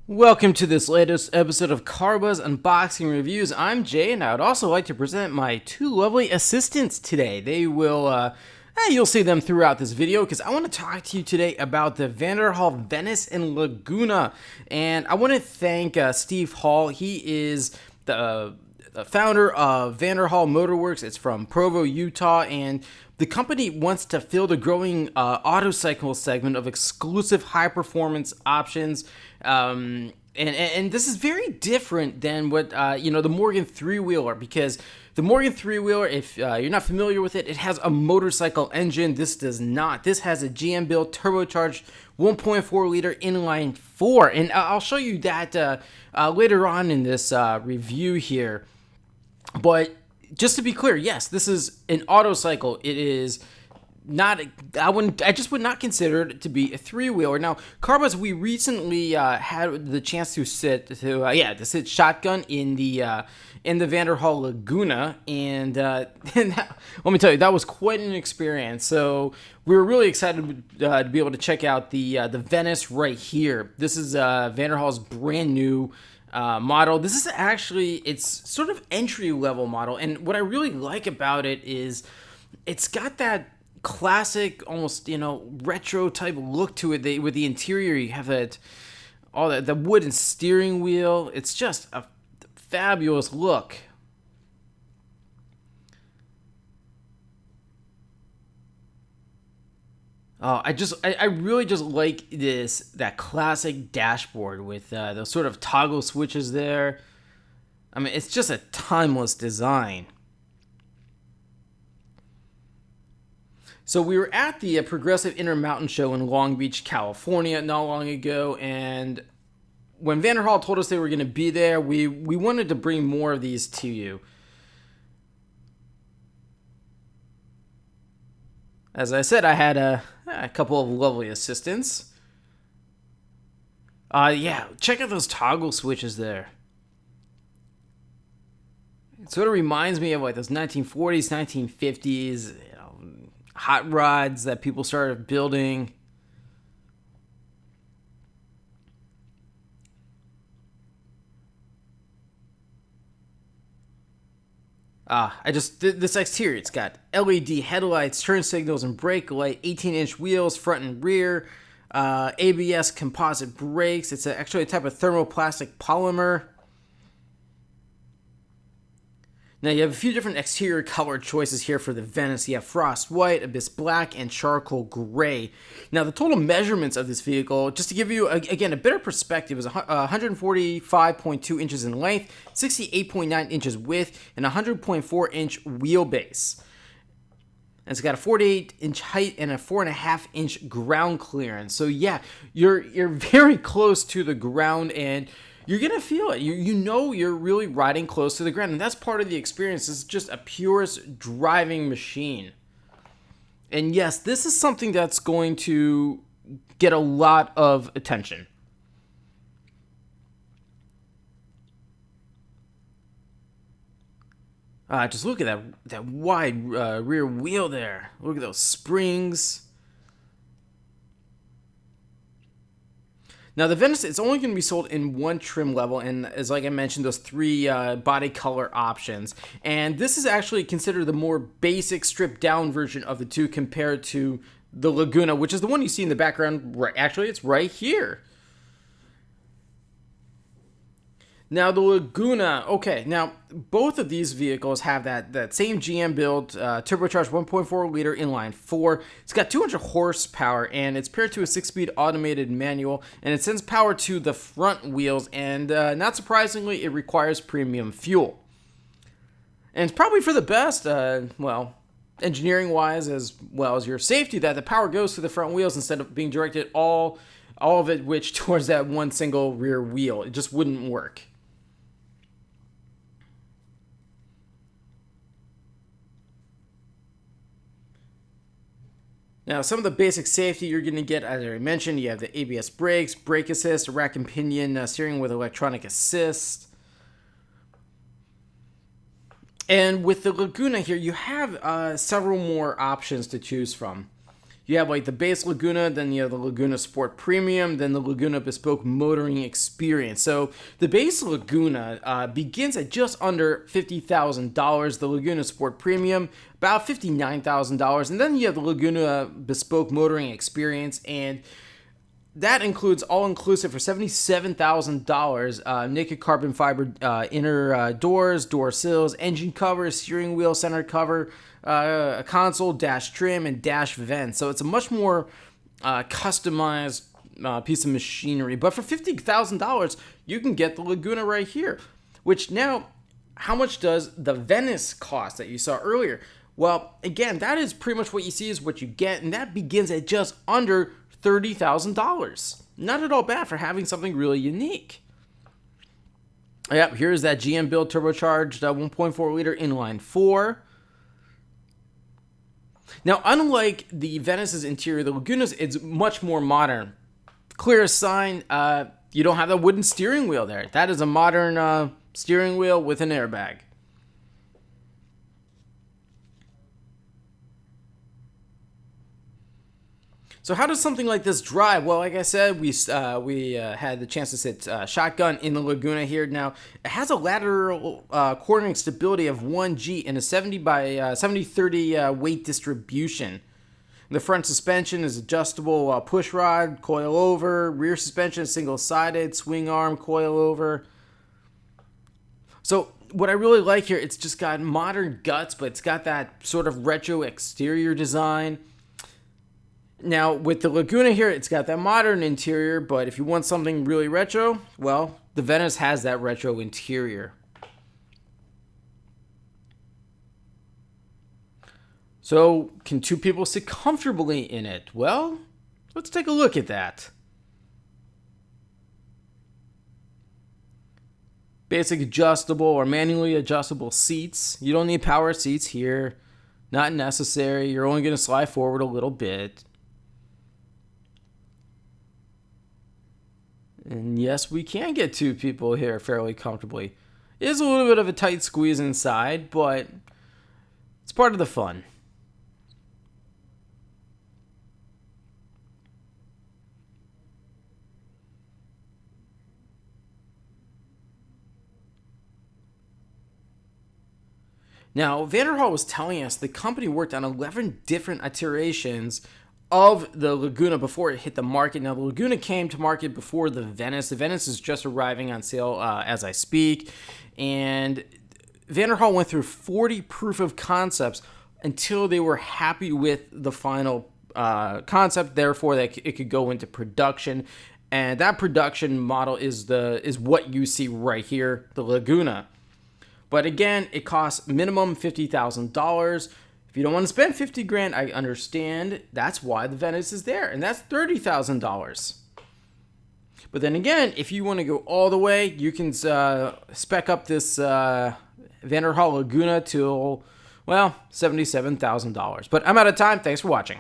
Welcome to this latest episode of Carbuzz Unboxing Reviews. I'm Jay, and I would also like to present my two lovely assistants today. You'll see them throughout this video because I want to talk to you today about the Vanderhall Venice and Laguna. And I want to thank Steve Hall. He is the founder of Vanderhall Motor Works. It's from Provo, Utah, and the company wants to fill the growing autocycle segment of exclusive high-performance options. And this is very different than what the Morgan three-wheeler, because the Morgan three-wheeler, if you're not familiar with it, it has a motorcycle engine. This does not. This has a GM built turbocharged 1.4 liter inline-four, and I'll show you that later on in this review here. But just to be clear, yes, this is an autocycle. It is not. I just would not consider it to be a three-wheeler. Now, Carbuzz, we recently had the chance to sit shotgun in the Vanderhall Laguna, and let me tell you, that was quite an experience. So we were really excited to be able to check out the Venice right here. This is Vanderhall's brand new model. This is actually, it's sort of entry level model, and what I really like about it is it's got that classic, almost retro type look to it. With the interior, you have the wooden steering wheel. It's just a fabulous look. I really just like that classic dashboard with those sort of toggle switches there. I mean, it's just a timeless design. So we were at the Progressive Intermountain Show in Long Beach, California, not long ago, and when Vanderhall told us they were going to be there, we wanted to bring more of these to you. As I said, I had a couple of lovely assistants. Check out those toggle switches there. It sort of reminds me of like those 1940s, 1950s, hot rods that people started building. This exterior, it's got LED headlights, turn signals, and brake light, 18-inch wheels, front and rear, ABS composite brakes. It's actually a type of thermoplastic polymer. Now you have a few different exterior color choices here for the Venice. You have frost white, abyss black, and charcoal gray. Now the total measurements of this vehicle, just to give you again a better perspective, is 145.2 inches in length, 68.9 inches width, and 100.4 inch wheelbase. And it's got a 48-inch height and a 4.5-inch ground clearance. So yeah, you're very close to the ground, and you're going to feel it. You know you're really riding close to the ground, and that's part of the experience. It's just a purest driving machine. And yes, this is something that's going to get a lot of attention. Just look at that wide rear wheel there. Look at those springs. Now, the Venice, it's only going to be sold in one trim level, and as like I mentioned, those three body color options. And this is actually considered the more basic, stripped-down version of the two compared to the Laguna, which is the one you see in the background. Actually, it's right here. Now, the Laguna, okay, now, both of these vehicles have that same GM build, turbocharged 1.4 liter inline-four. It's got 200 horsepower, and it's paired to a 6-speed automated manual, and it sends power to the front wheels, and not surprisingly, it requires premium fuel. And it's probably for the best, engineering-wise, as well as your safety, that the power goes to the front wheels instead of being directed all of it towards that one single rear wheel. It just wouldn't work. Now, some of the basic safety you're going to get, as I mentioned, you have the ABS brakes, brake assist, rack and pinion steering with electronic assist. And with the Laguna here, you have several more options to choose from. You have like the base Laguna, then you have the Laguna Sport Premium, then the Laguna Bespoke Motoring Experience. So the base Laguna begins at just under $50,000. The Laguna Sport Premium, about $59,000. And then you have the Laguna Bespoke Motoring Experience, and that includes all-inclusive for $77,000. Naked carbon fiber inner doors, door sills, engine cover, steering wheel, center cover, a console, dash trim, and dash vent. So it's a much more customized piece of machinery. But for $50,000, you can get the Laguna right here. Which now, how much does the Venice cost that you saw earlier? Well, again, that is pretty much what you see is what you get, and that begins at just under $30,000. Not at all bad for having something really unique. Yep, here's that GM build turbocharged 1.4 liter inline-four. Now, unlike the Venice's interior, the Laguna's, it's much more modern. Clearest sign, you don't have the wooden steering wheel there. That is a modern steering wheel with an airbag. So how does something like this drive? Well, like I said, we had the chance to sit shotgun in the Laguna here. Now, it has a lateral cornering stability of 1G and a 70 by 70-30 weight distribution. The front suspension is adjustable push rod, coil over. Rear suspension is single-sided, swing arm, coil over. So what I really like here, it's just got modern guts, but it's got that sort of retro exterior design. Now, with the Laguna here, it's got that modern interior, but if you want something really retro, well, the Venice has that retro interior. So, can two people sit comfortably in it? Well, let's take a look at that. Basic adjustable or manually adjustable seats. You don't need power seats here. Not necessary. You're only going to slide forward a little bit. And yes, we can get two people here fairly comfortably. It is a little bit of a tight squeeze inside, but it's part of the fun. Now, Vanderhall was telling us the company worked on 11 different iterations of the Laguna before it hit the market. Now, the Laguna came to market before the Venice. The Venice is just arriving on sale as I speak. And Vanderhall went through 40 proof of concepts until they were happy with the final concept. Therefore, that it could go into production. And that production model is what you see right here, the Laguna. But again, it costs minimum $50,000. If you don't want to spend $50,000, I understand. That's why the Venice is there, and that's $30,000. But then again, if you want to go all the way, you can spec up this Vanderhall Laguna to, well, $77,000. But I'm out of time. Thanks for watching.